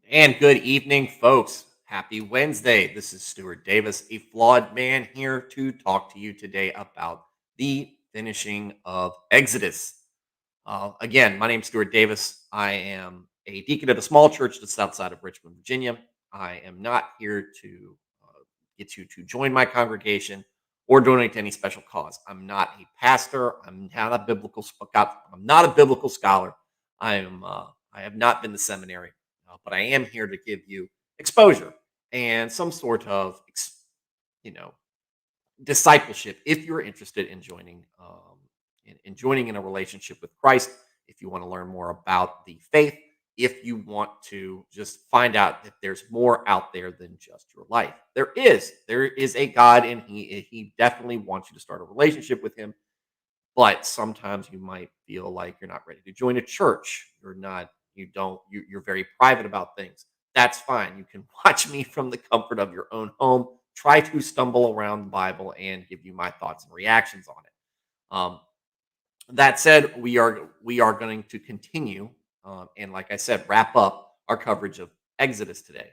And good evening, folks. Happy Wednesday. This is Stuart Davis, a flawed man, here to talk to you today about the finishing of Exodus. Again, my name's Stuart Davis. I am a deacon at a small church just outside of Richmond, Virginia. I am not here to get you to join my congregation or donate to any special cause. I'm not a pastor. I'm not a biblical scholar. I am. I have not been to seminary, but I am here to give you exposure and some sort of, you know, discipleship if you're interested in joining in joining in a relationship with Christ, if you want to learn more about the faith, if you want to just find out that there's more out there than just your life. There is a God, and he definitely wants you to start a relationship with him, but sometimes you might feel like you're not ready to join a church. You're very private about things. That's fine. You can watch me from the comfort of your own home, try to stumble around the Bible and give you my thoughts and reactions on it. Um, that said, we are going to continue, and like I said, wrap up our coverage of Exodus today.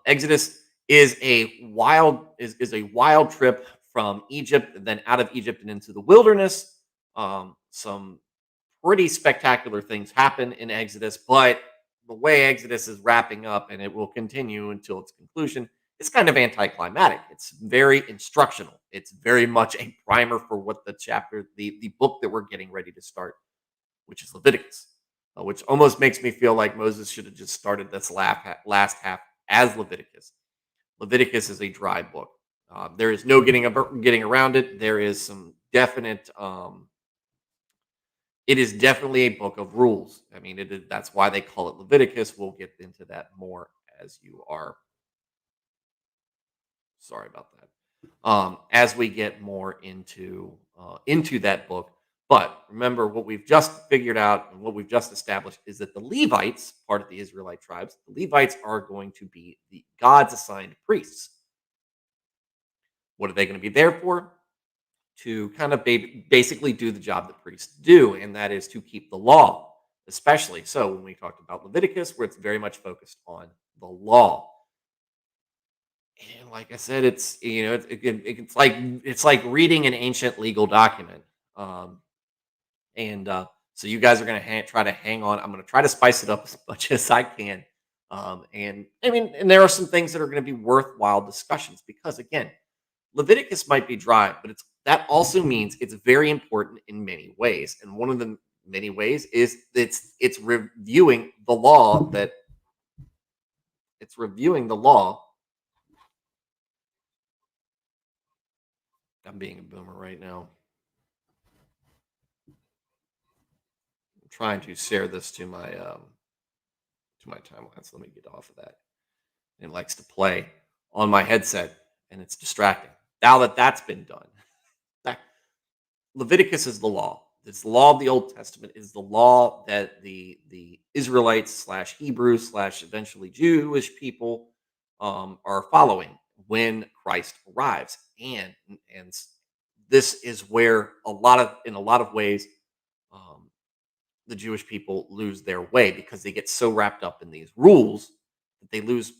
Exodus is a wild trip from Egypt, and then out of Egypt and into the wilderness. Some pretty spectacular things happen in Exodus, but the way Exodus is wrapping up, and it will continue until its conclusion, is kind of anticlimactic. It's very instructional. It's very much a primer for what the book that we're getting ready to start, which is Leviticus, which almost makes me feel like Moses should have just started this last half as Leviticus. Leviticus is a dry book. There is no getting around it. There is some definite it is definitely a book of rules. I mean, that's why they call it Leviticus. We'll get into that more as you are. Sorry about that. As we get more into that book, but remember what we've just figured out and what we've just established is that the Levites, part of the Israelite tribes, the Levites are going to be the God's assigned priests. What are they going to be there for? To kind of basically do the job that priests do, and that is to keep the law, especially so when we talked about Leviticus, where it's very much focused on the law. And like I said, it's like reading an ancient legal document. Um, and so you guys are going to try to hang on. I'm going to try to spice it up as much as I can. And I mean, and there are some things that are going to be worthwhile discussions because again, Leviticus might be dry, but that also means it's very important in many ways. And one of the many ways is it's reviewing the law that it's reviewing the law. I'm being a boomer right now. I'm trying to share this to my timeline. So let me get off of that. It likes to play on my headset, and it's distracting. Now that that's been done, that Leviticus is the law. It's the law of the Old Testament. Is the law that the Israelites slash Hebrews slash eventually Jewish people are following when Christ arrives, and this is where in a lot of ways um, the Jewish people lose their way because they get so wrapped up in these rules that they lose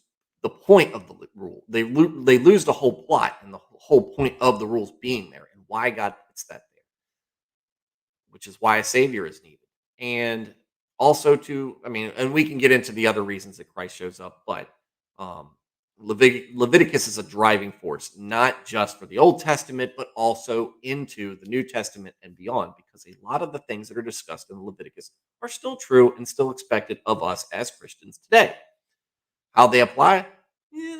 the point of the rule. They lose the whole plot and the whole point of the rules being there and why God puts that there, which is why a savior is needed. And also I mean, and we can get into the other reasons that Christ shows up, but um, Leviticus is a driving force, not just for the Old Testament, but also into the New Testament and beyond, because a lot of the things that are discussed in Leviticus are still true and still expected of us as Christians today. How they apply,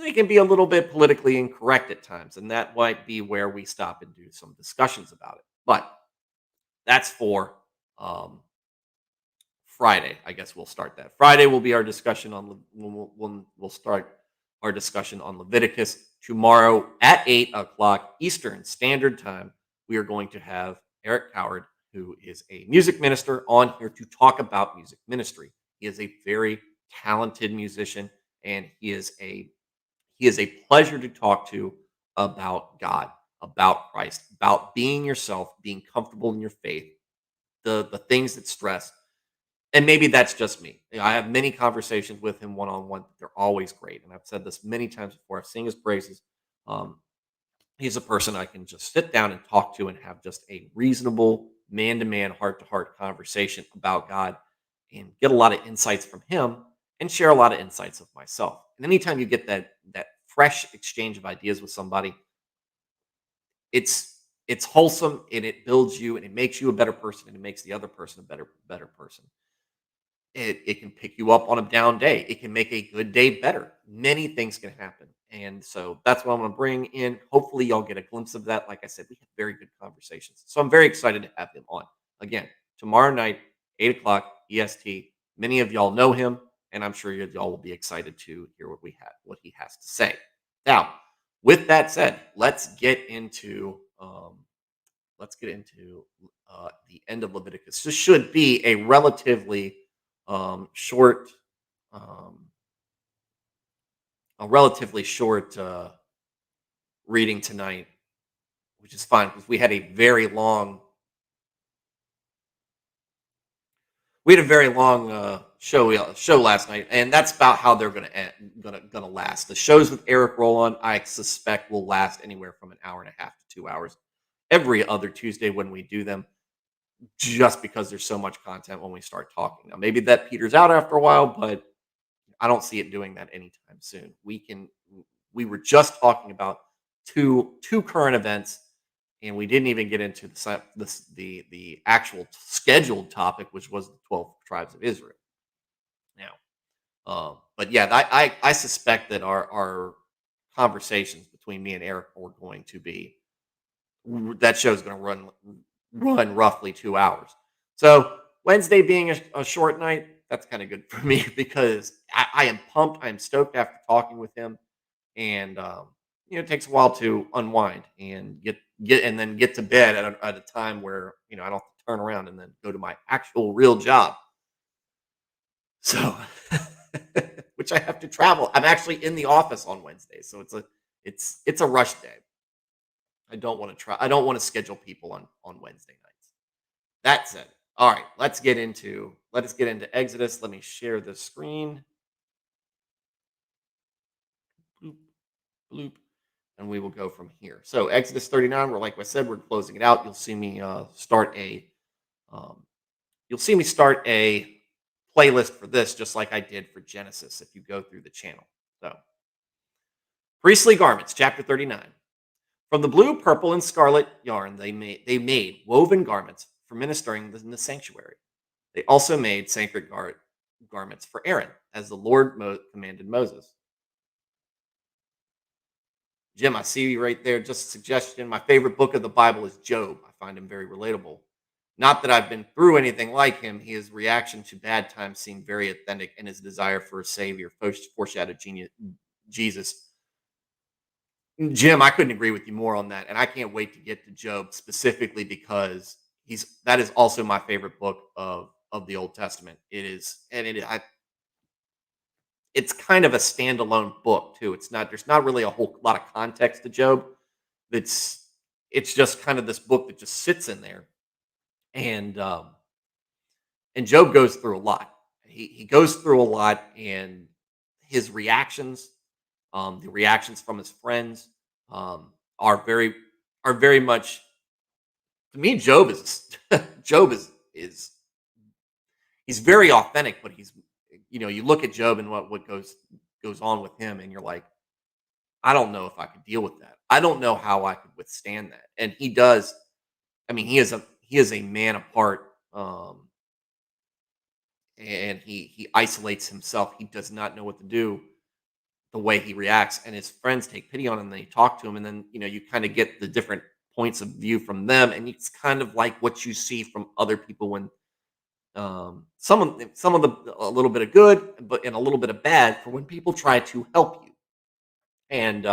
they can be a little bit politically incorrect at times, and that might be where we stop and do some discussions about it. But that's for um, Friday. I guess we'll start that. Friday will be our discussion on we'll start our discussion on Leviticus. Tomorrow at 8 o'clock Eastern Standard Time, we are going to have Eric Howard, who is a music minister, on here to talk about music ministry. He is a very talented musician, and he is a pleasure to talk to about God, about Christ, about being yourself, being comfortable in your faith, the things that stress. And maybe that's just me. I have many conversations with him one on one. They're always great, and I've said this many times before. I've seen his praises. Um, he's a person I can just sit down and talk to and have just a reasonable man to man, heart to heart conversation about God and get a lot of insights from him and share a lot of insights of myself. And anytime you get that fresh exchange of ideas with somebody, it's wholesome and it builds you and it makes you a better person and it makes the other person a better person. It can pick you up on a down day. It can make a good day better. Many things can happen. And so that's what I'm going to bring in. Hopefully, y'all get a glimpse of that. Like I said, we have very good conversations. So I'm very excited to have him on. Again, tomorrow night, 8 o'clock EST. Many of y'all know him, and I'm sure y'all will be excited to hear what he has to say. Now, with that said, let's get into the end of Leviticus. This should be a relatively short, um, reading tonight, which is fine because we had a very long show last night, and that's about how they're gonna last. The shows with Eric Roland, I suspect, will last anywhere from an hour and a half to 2 hours every other Tuesday when we do them, just because there's so much content when we start talking. Now, maybe that peters out after a while, but I don't see it doing that anytime soon. We were just talking about two current events, and we didn't even get into the actual scheduled topic, which was the 12 tribes of Israel. Now, but yeah, I suspect that our conversations between me and Eric are going to be that show's going to run roughly 2 hours. So Wednesday being a short night, that's kind of good for me because I am pumped. I am stoked after talking with him, and it takes a while to unwind and get to bed at a time where I don't have to turn around and then go to my actual real job. So, which I have to travel. I'm actually in the office on Wednesday, so it's a rush day. I don't want to try. I don't want to schedule people on Wednesday nights. That said, all right, let us get into Exodus. Let me share the screen. Bloop, bloop, and we will go from here. So Exodus 39. We're like I said, we're closing it out. Um, you'll see me start a playlist for this, just like I did for Genesis. If you go through the channel, so Priestly Garments, chapter 39. From the blue, purple, and scarlet yarn, they made woven garments for ministering in the sanctuary. They also made sacred garments for Aaron, as the Lord commanded Moses. Jim, I see you right there. Just a suggestion. My favorite book of the Bible is Job. I find him very relatable. Not that I've been through anything like him. His reaction to bad times seemed very authentic, and his desire for a savior foreshadowed Jesus. Jim, I couldn't agree with you more on that, and I can't wait to get to Job specifically because that is also my favorite book of the Old Testament. It is, and it's kind of a standalone book too. There's not really a whole lot of context to Job. It's it's just kind of this book that just sits in there, and Job goes through a lot. He goes through a lot, and his reactions, the reactions from his friends, are very much to me. Job is Job is he's very authentic, but you look at Job and what goes on with him, and you're like, I don't know if I could deal with that. I don't know how I could withstand that. And he does. I mean, he is a man apart, and he isolates himself. He does not know what to do the way he reacts, and his friends take pity on him and they talk to him, and then you kind of get the different points of view from them, and it's kind of like what you see from other people when some of the a little bit of good, but and a little bit of bad for when people try to help you. And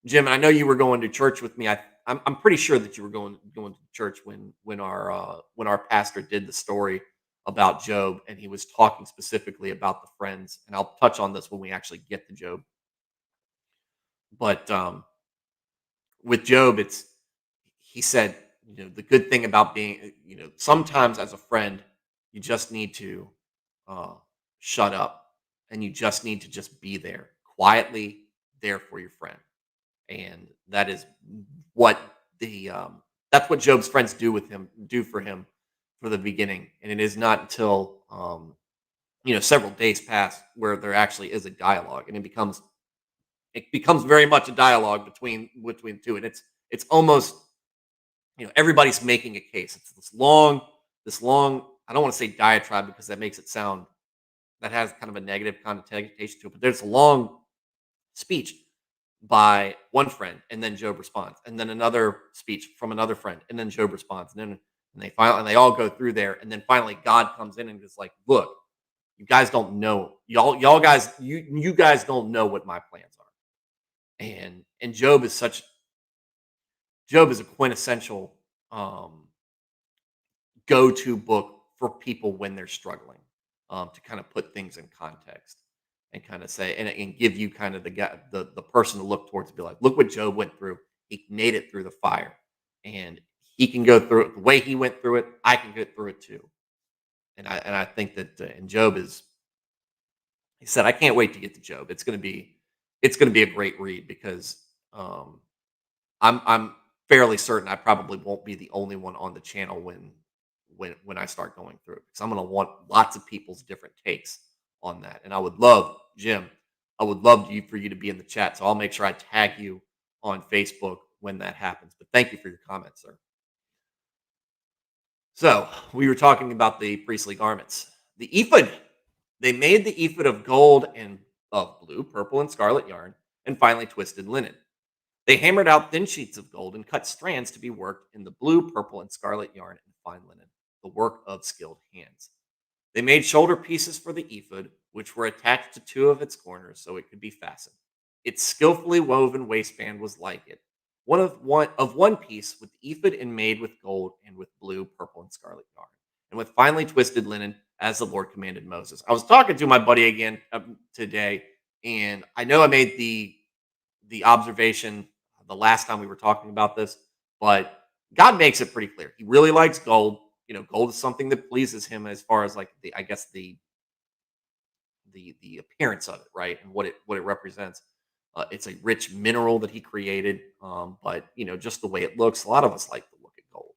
Jim, I know you were going to church with me. I'm pretty sure that you were going to church when our pastor did the story about Job, and he was talking specifically about the friends. And I'll touch on this when we actually get to Job. But with Job, he said, the good thing about being, sometimes as a friend, you just need to uh, shut up, and you just need to just be there quietly, there for your friend. And that is what the that's what Job's friends do for him for the beginning. And it is not until several days pass where there actually is a dialogue, and it becomes very much a dialogue between the two. And it's almost, everybody's making a case. It's this long, I don't want to say diatribe because that makes it sound, that has kind of a negative connotation to it, but there's a long speech by one friend, and then Job responds, and then another speech from another friend, and then Job responds, and they all go through there, and then finally God comes in and is like, "Look, you guys don't know, y'all guys, you guys don't know what my plans are." And Job is a quintessential um, go-to book for people when they're struggling, to kind of put things in context and kind of say, and give you kind of the person to look towards, and be like, look what Job went through. He made it through the fire, and he can go through it the way he went through it. I can get through it too. And I think that, and Job is, he said, I can't wait to get to Job. It's going to be a great read, because um, I'm fairly certain I probably won't be the only one on the channel when I start going through it, because I'm going to want lots of people's different takes on that. And I would love, Jim, I would love for you to be in the chat. So I'll make sure I tag you on Facebook when that happens. But thank you for your comments, sir. So we were talking about the priestly garments. The ephod. They made the ephod of gold and of blue, purple, and scarlet yarn, and finely twisted linen. They hammered out thin sheets of gold and cut strands to be worked in the blue, purple, and scarlet yarn and fine linen, the work of skilled hands. They made shoulder pieces for the ephod, which were attached to two of its corners so it could be fastened. Its skillfully woven waistband was like it, one piece, with the ephod and made with gold and with blue, purple, and scarlet yarn, and with finely twisted linen, as the Lord commanded Moses. I was talking to my buddy again today, and I know I made the observation the last time we were talking about this, but God makes it pretty clear. He really likes gold. Gold is something that pleases him, as far as like I guess the appearance of it, right, and what it represents. It's a rich mineral that he created, but just the way it looks. A lot of us like the look at gold.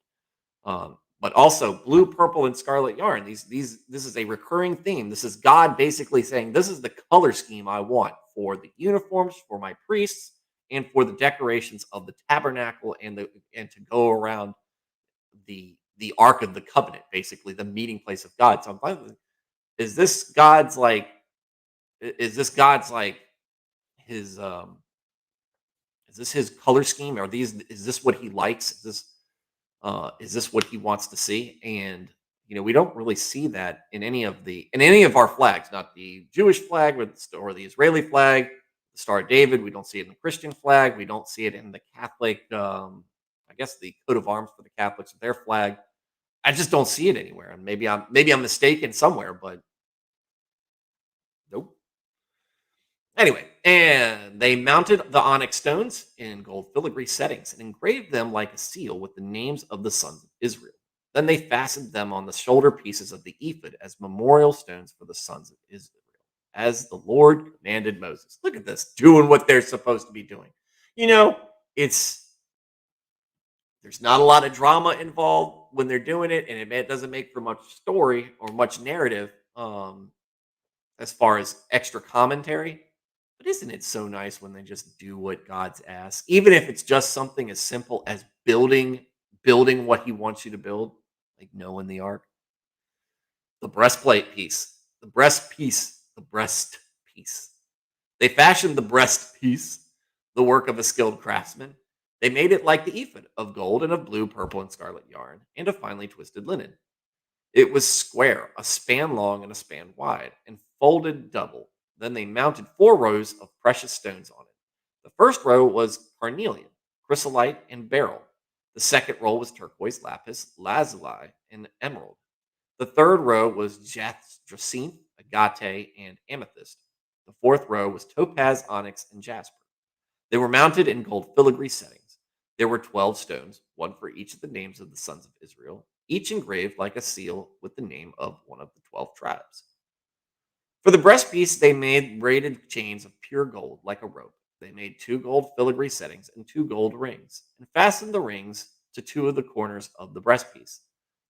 But also blue, purple, and scarlet yarn. This is a recurring theme. This is God basically saying, this is the color scheme I want for the uniforms for my priests, and for the decorations of the tabernacle, and to go around the ark of the covenant, basically the meeting place of God. So I'm finding, is this God's like is this God's like his is this his color scheme? Is this what he likes? Is this what he wants to see? And we don't really see that in any of our flags, not the Jewish flag, or the Israeli flag, the Star of David. We don't see it in the Christian flag. We don't see it in the Catholic. I guess the coat of arms for the Catholics, their flag. I just don't see it anywhere. And maybe I'm mistaken somewhere, but nope. Anyway, and they mounted the onyx stones in gold filigree settings and engraved them like a seal with the names of the sons of Israel. Then they fastened them on the shoulder pieces of the ephod as memorial stones for the sons of Israel, as the Lord commanded Moses. Look at this, doing what they're supposed to be doing. You know, it's there's not a lot of drama involved when they're doing it, and it doesn't make for much story or much narrative, as far as extra commentary. But isn't it so nice when they just do what God's asked, even if it's just something as simple as building what He wants you to build, like Noah in the ark? The breastplate piece, the breastpiece, the breast piece. They fashioned the breast piece, the work of a skilled craftsman. They made it like the ephod, of gold and of blue, purple, and scarlet yarn, and of finely twisted linen. It was square, a span long and a span wide, and folded double. Then they mounted 4 rows of precious stones on it. The first row was carnelian, chrysolite, and beryl. The second row was turquoise, lapis, lazuli, and emerald. The third row was jacinth, agate, and amethyst. The fourth row was topaz, onyx, and jasper. They were mounted in gold filigree settings. There were 12 stones, one for each of the names of the sons of Israel, each engraved like a seal with the name of one of the 12 tribes. For the breastpiece, they made braided chains of pure gold, like a rope. They made 2 gold filigree settings and 2 gold rings, and fastened the rings to 2 of the corners of the breastpiece.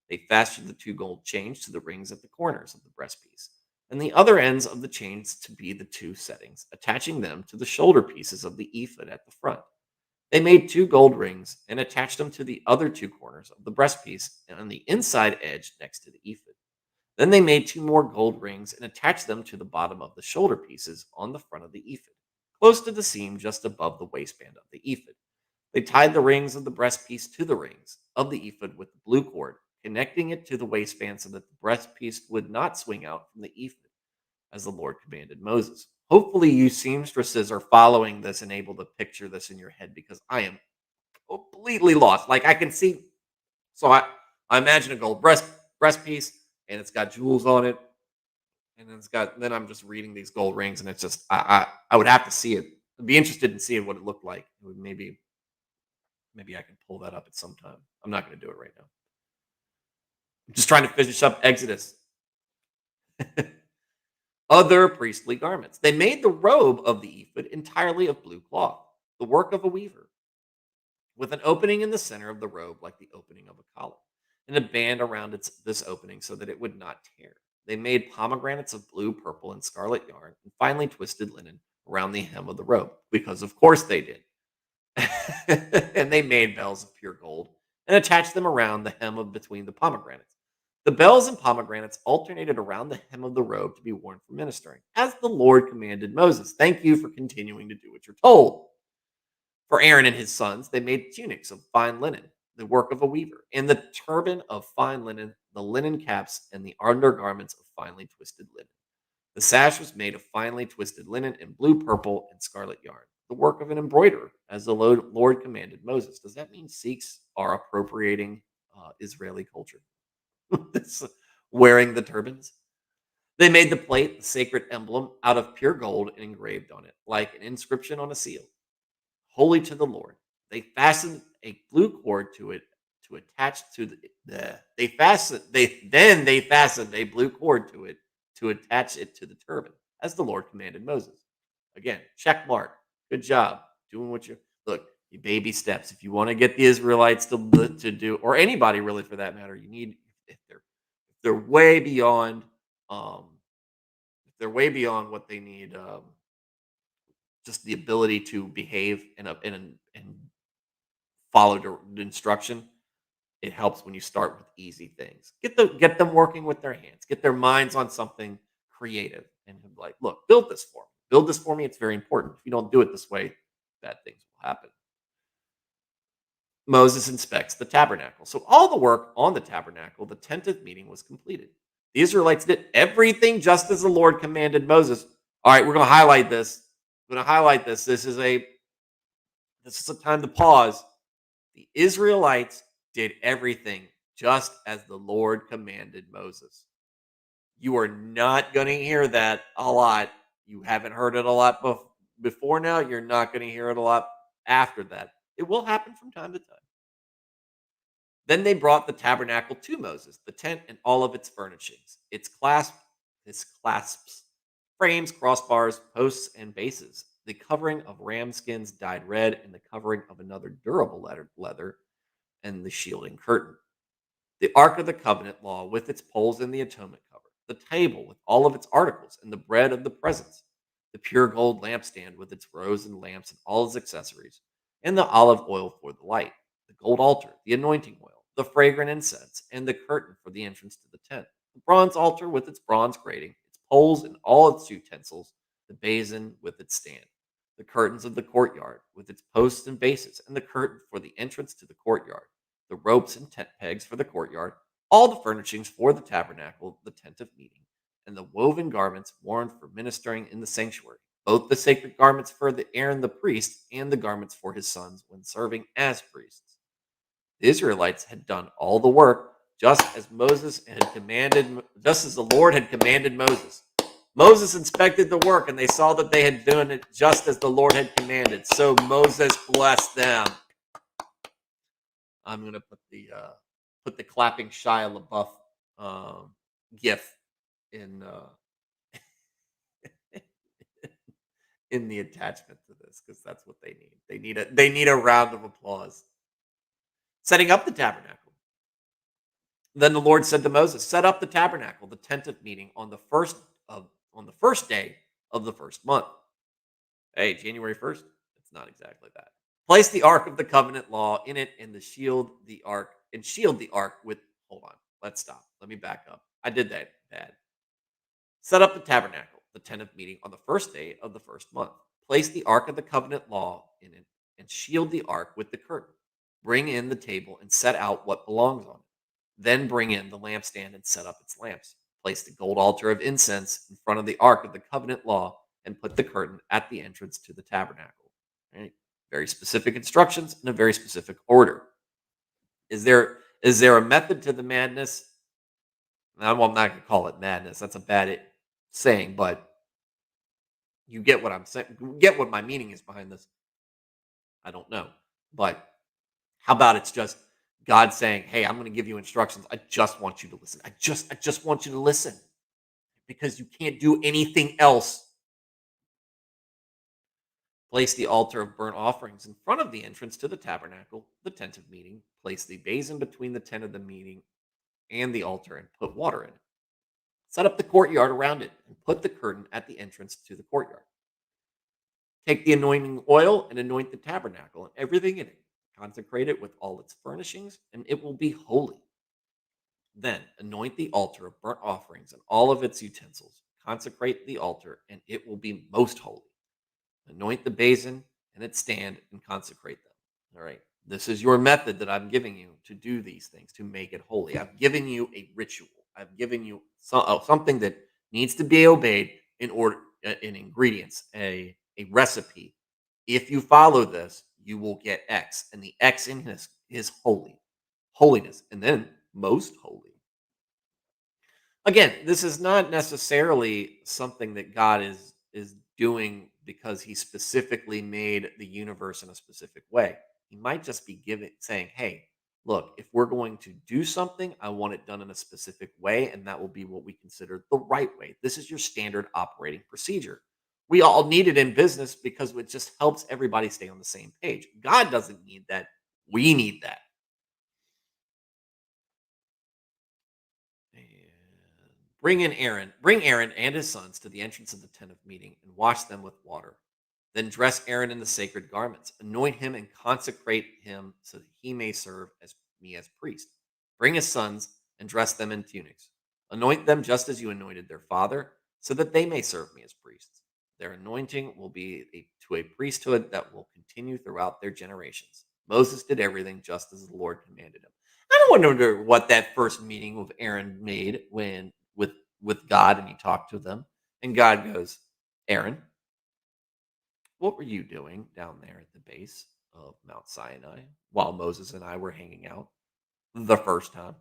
They fastened the 2 gold chains to the rings at the corners of the breastpiece, and the other ends of the chains to be the 2 settings, attaching them to the shoulder pieces of the ephod at the front. They made 2 gold rings and attached them to the other 2 corners of the breastpiece and on the inside edge next to the ephod. Then they made 2 more gold rings and attached them to the bottom of the shoulder pieces on the front of the ephod, close to the seam just above the waistband of the ephod. They tied the rings of the breastpiece to the rings of the ephod with the blue cord, connecting it to the waistband so that the breastpiece would not swing out from the ephod, as the Lord commanded Moses. Hopefully, you seamstresses are following this and able to picture this in your head because I am completely lost. Like I can see, so I imagine a gold breastpiece, and it's got jewels on it, and then I'm just reading these gold rings, and it's just I would have to see it. I'd be interested in seeing what it looked like. Maybe I can pull that up at some time. I'm not going to do it right now. I'm just trying to finish up Exodus. Other priestly garments. They made the robe of the ephod entirely of blue cloth, the work of a weaver, with an opening in the center of the robe like the opening of a collar, and a band around this opening so that it would not tear. They made pomegranates of blue, purple, and scarlet yarn, and finely twisted linen around the hem of the robe, because of course they did. And they made bells of pure gold and attached them around the hem of between the pomegranates. The bells and pomegranates alternated around the hem of the robe to be worn for ministering, as the Lord commanded Moses. Thank you for continuing to do what you're told. For Aaron and his sons, they made tunics of fine linen, the work of a weaver, and the turban of fine linen, the linen caps, and the undergarments of finely twisted linen. The sash was made of finely twisted linen in blue, purple, and scarlet yarn, the work of an embroiderer, as the Lord commanded Moses. Does that mean Sikhs are appropriating Israeli culture? This, wearing the turbans? They made the plate, the sacred emblem, out of pure gold and engraved on it, like an inscription on a seal, holy to the Lord. They fastened a blue cord to it to attach to they fastened a blue cord to it to attach it to the turban, as the Lord commanded Moses. Again, check mark. Good job. Doing what you look, you baby steps. If you want to get the Israelites to do, or anybody really for that matter, you need if they're way beyond um if they're way beyond what they need, just the ability to behave and follow the instruction. It helps when you start with easy things. Get them working with their hands. Get their minds on something creative and like, look, build this for me. Build this for me. It's very important. If you don't do it this way, bad things will happen. Moses inspects the tabernacle. So all the work on the tabernacle, the tent of meeting, was completed. The Israelites did everything just as the Lord commanded Moses. All right, we're going to highlight this. We're going to highlight this. This is a time to pause. The Israelites did everything just as the Lord commanded Moses. You are not going to hear that a lot. You haven't heard it a lot before now. You're not going to hear it a lot after that. It will happen from time to time. Then they brought the tabernacle to Moses, the tent and all of its furnishings, its clasps, frames, crossbars, posts, and bases, the covering of ram skins dyed red, and the covering of another durable leather, and the shielding curtain. The Ark of the Covenant law with its poles and the atonement cover, the table with all of its articles, and the bread of the presence, the pure gold lampstand with its rows and lamps and all its accessories, and the olive oil for the light, the gold altar, the anointing oil, the fragrant incense, and the curtain for the entrance to the tent, the bronze altar with its bronze grating, its poles and all its utensils, the basin with its stand, the curtains of the courtyard with its posts and bases, and the curtain for the entrance to the courtyard, the ropes and tent pegs for the courtyard, all the furnishings for the tabernacle, the tent of meeting, and the woven garments worn for ministering in the sanctuary, both the sacred garments for the Aaron the priest and the garments for his sons when serving as priests. The Israelites had done all the work just as the Lord had commanded Moses. Moses inspected the work, and they saw that they had done it just as the Lord had commanded. So Moses blessed them. I'm gonna put the clapping Shia LaBeouf gif in in the attachment to this because that's what they need. They need a round of applause. Setting up the tabernacle. Then the Lord said to Moses, "Set up the tabernacle, the tent of meeting, of on the first day of the first month." Hey, January 1st? It's not exactly that. Place the ark of the covenant law in it and shield the ark with hold on. Let's stop. Let me back up. I did that bad. Set up the tabernacle, the tent of meeting, on the first day of the first month. Place the ark of the covenant law in it and shield the ark with the curtain. Bring in the table and set out what belongs on it. Then bring in the lampstand and set up its lamps. Place the gold altar of incense in front of the ark of the covenant law and put the curtain at the entrance to the tabernacle. Right? Very specific instructions in a very specific order. Is there a method to the madness? I'm not going to call it madness. That's a saying, but you get what I'm saying. You get what my meaning is behind this. I don't know, but how about it's just God saying, "Hey, I'm going to give you instructions. I just want you to listen. I just want you to listen because you can't do anything else." Place the altar of burnt offerings in front of the entrance to the tabernacle, the tent of meeting. Place the basin between the tent of the meeting and the altar and put water in it. Set up the courtyard around it and put the curtain at the entrance to the courtyard. Take the anointing oil and anoint the tabernacle and everything in it. Consecrate it with all its furnishings, and it will be holy. Then anoint the altar of burnt offerings and all of its utensils. Consecrate the altar, and it will be most holy. Anoint the basin and its stand and consecrate them. All right. This is your method that I'm giving you to do these things, to make it holy. I've given you a ritual. I've given you something that needs to be obeyed in ingredients, a recipe. If you follow this, you will get X. And the X in this is holy. Holiness. And then most holy. Again, this is not necessarily something that God is doing because he specifically made the universe in a specific way. He might just be giving saying, "Hey, look, if we're going to do something, I want it done in a specific way, and that will be what we consider the right way. This is your standard operating procedure." We all need it in business because it just helps everybody stay on the same page. God doesn't need that. We need that. And bring Aaron and his sons to the entrance of the tent of meeting and wash them with water. Then dress Aaron in the sacred garments, anoint him and consecrate him so that he may serve as me as priest. Bring his sons and dress them in tunics. Anoint them just as you anointed their father, so that they may serve me as priests. Their anointing will be to a priesthood that will continue throughout their generations. Moses did everything just as the Lord commanded him. I don't wonder what that first meeting with Aaron made when with God and he talked to them. And God goes, "Aaron, what were you doing down there at the base of Mount Sinai while Moses and I were hanging out the first time?"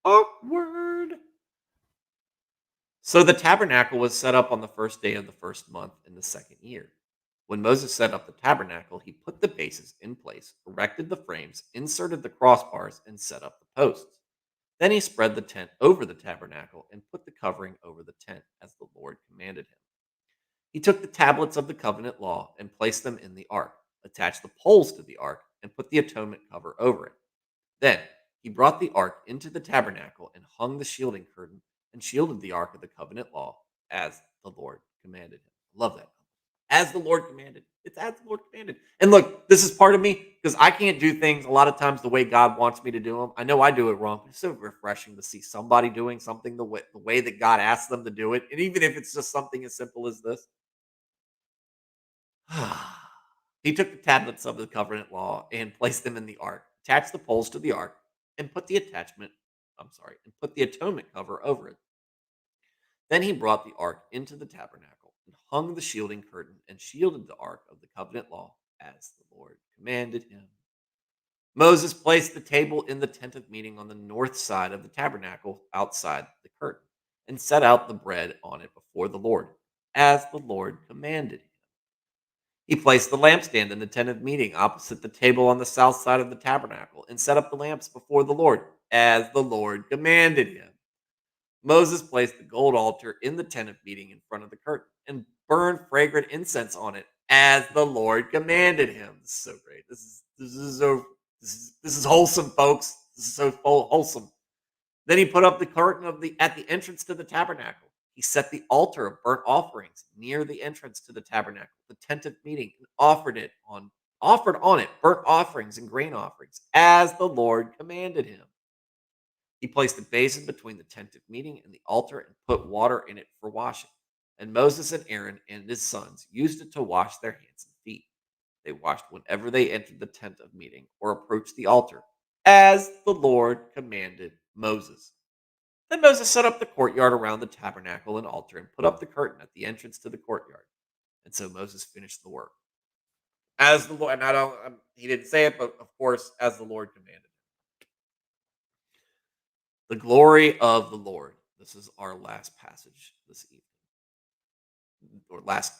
Awkward. So the tabernacle was set up on the first day of the first month in the second year. When Moses set up the tabernacle, he put the bases in place, erected the frames, inserted the crossbars, and set up the posts. Then he spread the tent over the tabernacle and put the covering over the tent as the Lord commanded him. He took the tablets of the covenant law and placed them in the ark, attached the poles to the ark, and put the atonement cover over it. Then he brought the ark into the tabernacle and hung the shielding curtain and shielded the ark of the covenant law as the Lord commanded him. Love that. As the Lord commanded. It's as the Lord commanded. And look, this is part of me because I can't do things a lot of times the way God wants me to do them. I know I do it wrong, but it's so refreshing to see somebody doing something the way that God asks them to do it. And even if it's just something as simple as this. He took the tablets of the covenant law and placed them in the ark, attached the poles to the ark, and put the atonement cover over it. Then he brought the ark into the tabernacle and hung the shielding curtain and shielded the ark of the covenant law as the Lord commanded him. Moses placed the table in the tent of meeting on the north side of the tabernacle outside the curtain and set out the bread on it before the Lord as the Lord commanded him. He placed the lampstand in the tent of meeting opposite the table on the south side of the tabernacle and set up the lamps before the Lord as the Lord commanded him. Moses placed the gold altar in the tent of meeting in front of the curtain and burned fragrant incense on it, as the Lord commanded him. This is so great. This is wholesome, folks. This is so wholesome. Then he put up the curtain at the entrance to the tabernacle. He set the altar of burnt offerings near the entrance to the tabernacle, the tent of meeting, and offered on it burnt offerings and grain offerings, as the Lord commanded him. He placed a basin between the tent of meeting and the altar and put water in it for washing. And Moses and Aaron and his sons used it to wash their hands and feet. They washed whenever they entered the tent of meeting or approached the altar, as the Lord commanded Moses. Then Moses set up the courtyard around the tabernacle and altar and put up the curtain at the entrance to the courtyard. And so Moses finished the work. As the Lord, and I don't, he didn't say it, but of course, as the Lord commanded. The glory of the Lord. This is our last passage this evening, or last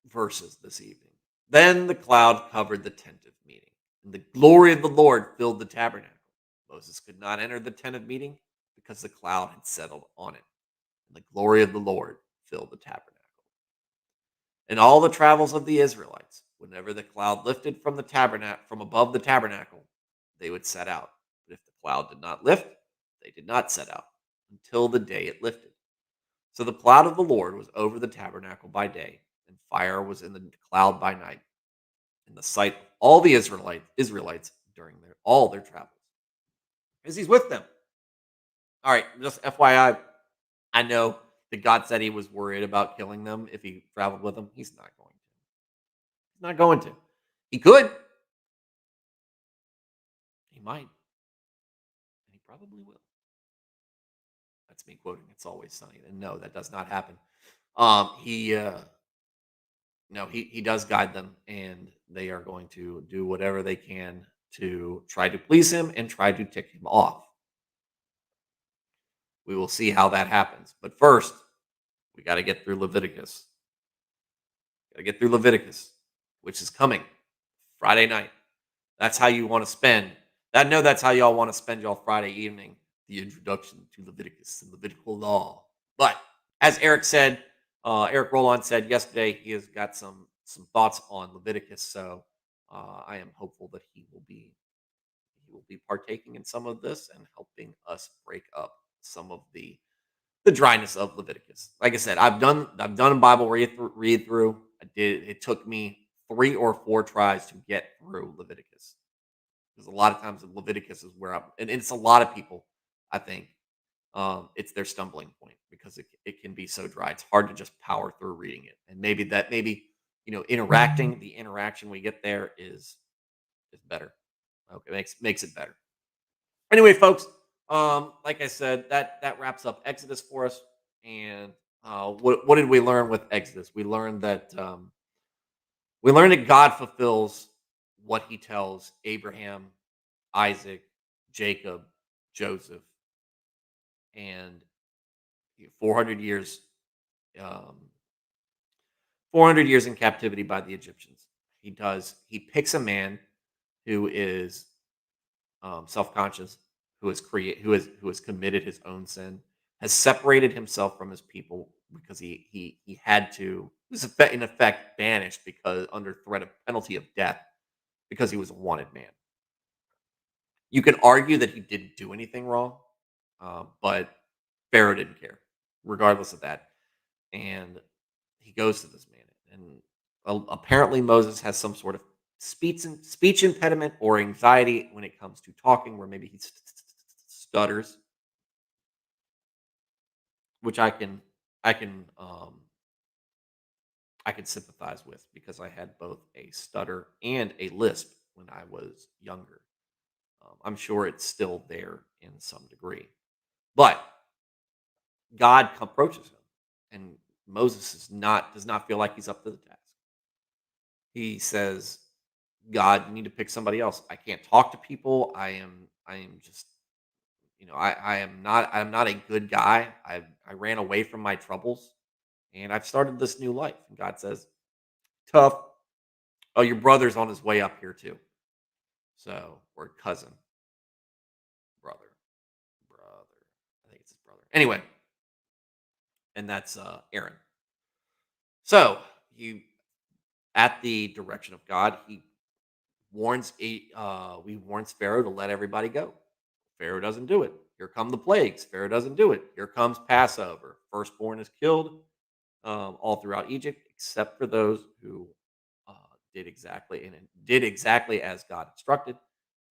verses this evening. Then the cloud covered the tent of meeting, and the glory of the Lord filled the tabernacle. Moses could not enter the tent of meeting because the cloud had settled on it, and the glory of the Lord filled the tabernacle. In all the travels of the Israelites, whenever the cloud lifted from the tabernacle, from above the tabernacle, they would set out. But if the cloud did not lift, they did not set out until the day it lifted. So the cloud of the Lord was over the tabernacle by day, and fire was in the cloud by night, in the sight of all the Israelites during all their travels, as he's with them. All right, just FYI, I know that God said he was worried about killing them if he traveled with them. He's not going to. He's not going to. He could. He might. And he probably will. That's me quoting It's Always Sunny. And no, that does not happen. He does guide them, and they are going to do whatever they can to try to please him and try to tick him off. We will see how that happens. But first, we got to get through Leviticus. Got to get through Leviticus, which is coming Friday night. That's how you want to spend. I know that's how y'all want to spend y'all Friday evening. The introduction to Leviticus and Levitical law. But as Eric Roland said yesterday, he has got some thoughts on Leviticus. So I am hopeful that he will be partaking in some of this and helping us break up some of the dryness of Leviticus. Like I said, I've done a Bible read through. It took me 3 or 4 tries to get through Leviticus. Because a lot of times Leviticus is where and it's a lot of people, I think, it's their stumbling point because it can be so dry. It's hard to just power through reading it. And maybe the interaction we get there is better. Okay, makes it better. Anyway, folks, like I said, that wraps up Exodus for us. And what did we learn with Exodus? We learned that God fulfills what he tells Abraham, Isaac, Jacob, Joseph, and 400 years, um, 400 years in captivity by the Egyptians. He picks a man who is self-conscious, who has committed his own sin, has separated himself from his people because he had to. He was in effect banished because under threat of penalty of death because he was a wanted man. You can argue that he didn't do anything wrong, but Pharaoh didn't care, regardless of that. And he goes to this man, and apparently Moses has some sort of speech impediment or anxiety when it comes to talking, where maybe he stutters, which I can sympathize with because I had both a stutter and a lisp when I was younger. I'm sure it's still there in some degree, but God approaches him, and Moses does not feel like he's up to the task. He says, "God, you need to pick somebody else. I can't talk to people. I am just, I'm not a good guy. I ran away from my troubles, and I've started this new life." And God says, "Tough. Oh, your brother's on his way up here too. So, or cousin, brother. I think it's his brother. Anyway, and that's Aaron. So he, at the direction of God, he we warns Pharaoh to let everybody go. Pharaoh doesn't do it. Here come the plagues. Pharaoh doesn't do it. Here comes Passover. Firstborn is killed all throughout Egypt, except for those who uh, did exactly as God instructed.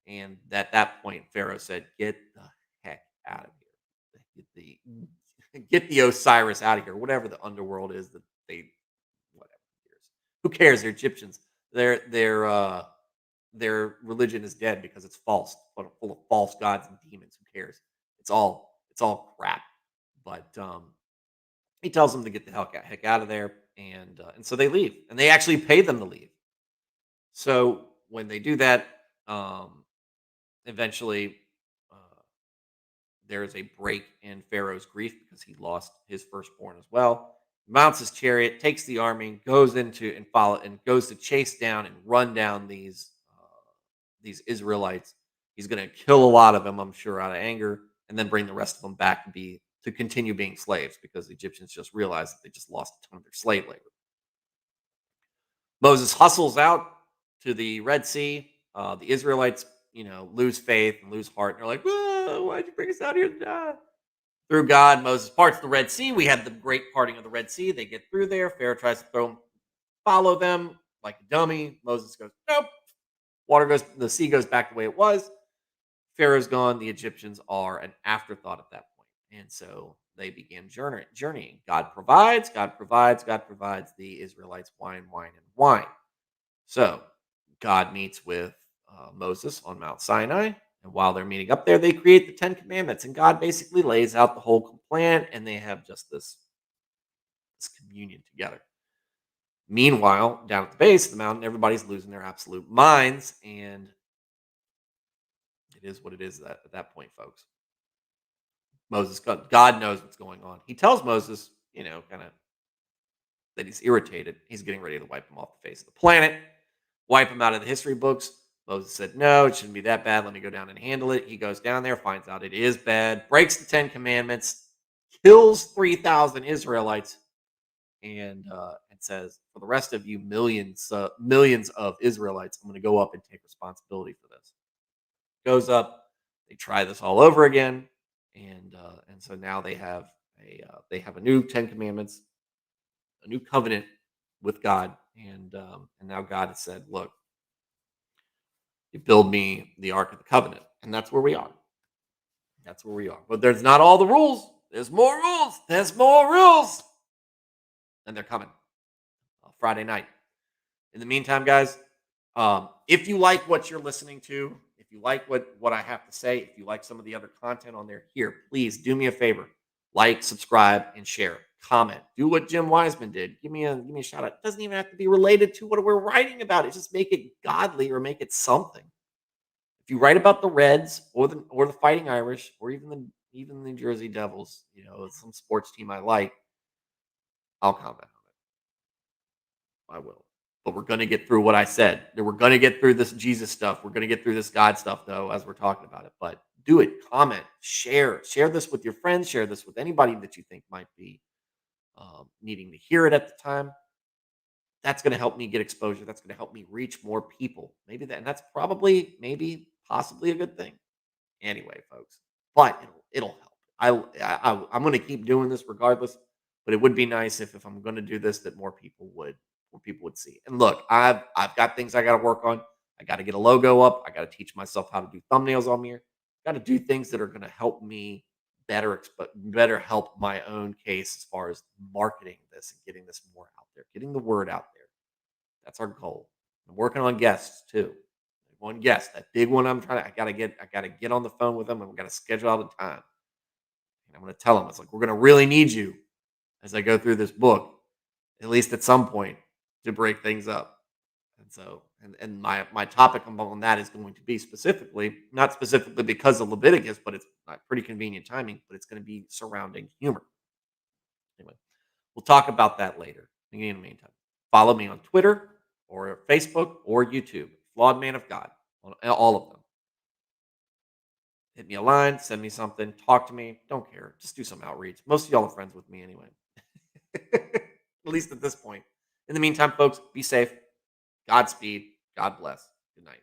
And at that point, Pharaoh said, "Get the heck out of here! Get the Osiris out of here. Whatever the underworld is that they, whatever. Who cares? They're Egyptians. Their religion is dead because it's false, full of false gods and demons. Who cares? It's all crap." But he tells them to get the heck out of there, and so they leave, and they actually pay them to leave. So when they do that, um, eventually uh, there is a break in Pharaoh's grief because he lost his firstborn as well. Mounts his chariot, takes the army, goes into and follow, and goes to chase down and run down these Israelites. He's going to kill a lot of them, I'm sure, out of anger, and then bring the rest of them back to continue being slaves because the Egyptians just realized that they just lost a ton of their slave labor. Moses hustles out to the Red Sea. The Israelites, lose faith and lose heart. And they're like, "Whoa, why'd you bring us out here to die?" Through God, Moses parts the Red Sea. We have the great parting of the Red Sea. They get through there. Pharaoh tries to follow them like a dummy. Moses goes, "Nope." The sea goes back the way it was. Pharaoh's gone. The Egyptians are an afterthought at that point. And so they begin journeying. God provides, God provides, God provides. The Israelites whine, whine, and whine. So God meets with Moses on Mount Sinai. And while they're meeting up there, they create the Ten Commandments. And God basically lays out the whole plan, and they have just this communion together. Meanwhile, down at the base of the mountain, everybody's losing their absolute minds. And it is what it is at that point, folks. God knows what's going on. He tells Moses, kind of that he's irritated. He's getting ready to wipe him off the face of the planet, wipe him out of the history books. Moses said, "No, it shouldn't be that bad. Let me go down and handle it." He goes down there, finds out it is bad, breaks the Ten Commandments, kills 3,000 Israelites, and says, "For the rest of you, millions of Israelites, I'm going to go up and take responsibility for this." Goes up. They try this all over again, and so now they have a new Ten Commandments, a new covenant with God, and now God has said, "Look, you build me the Ark of the Covenant," and that's where we are. That's where we are. But there's not all the rules. There's more rules. There's more rules, and they're coming Friday night. In the meantime, guys, if you like what you're listening to, if you like what I have to say, if you like some of the other content on there, here, please do me a favor: like, subscribe, and share. Comment. Do what Jim Wiseman did. Give me a shout out. It doesn't even have to be related to what we're writing about. It just make it godly or make it something. If you write about the Reds or the Fighting Irish or even the Jersey Devils, some sports team I like, I'll comment on it. I will. But we're going to get through what I said. We're going to get through this Jesus stuff. We're going to get through this God stuff, though, as we're talking about it. But do it. Comment. Share this with your friends. Share this with anybody that you think might be needing to hear it at the time. That's going to help me get exposure. That's going to help me reach more people. And that's probably, maybe, possibly a good thing. Anyway, folks, but it'll help. I'm going to keep doing this regardless. But it would be nice if I'm going to do this, that more people would see. And look, I've got things I got to work on. I got to get a logo up. I got to teach myself how to do thumbnails on here. Got to do things that are going to help me better help my own case as far as marketing this and getting this more out there, getting the word out there. That's our goal. I'm working on guests too. One guest, that big one. I gotta get on the phone with them, and we gotta schedule out a time. And I'm gonna tell them, it's like, we're gonna really need you as I go through this book, at least at some point, to break things up. And so, and my topic on that is going to be not specifically because of Leviticus, but it's pretty convenient timing. But it's going to be surrounding humor. Anyway, we'll talk about that later. In the meantime, follow me on Twitter or Facebook or YouTube, Flawed Man of God, on all of them. Hit me a line, send me something, talk to me. Don't care. Just do some outreach. Most of y'all are friends with me anyway. least at this point. In the meantime, folks, be safe. Godspeed. God bless. Good night.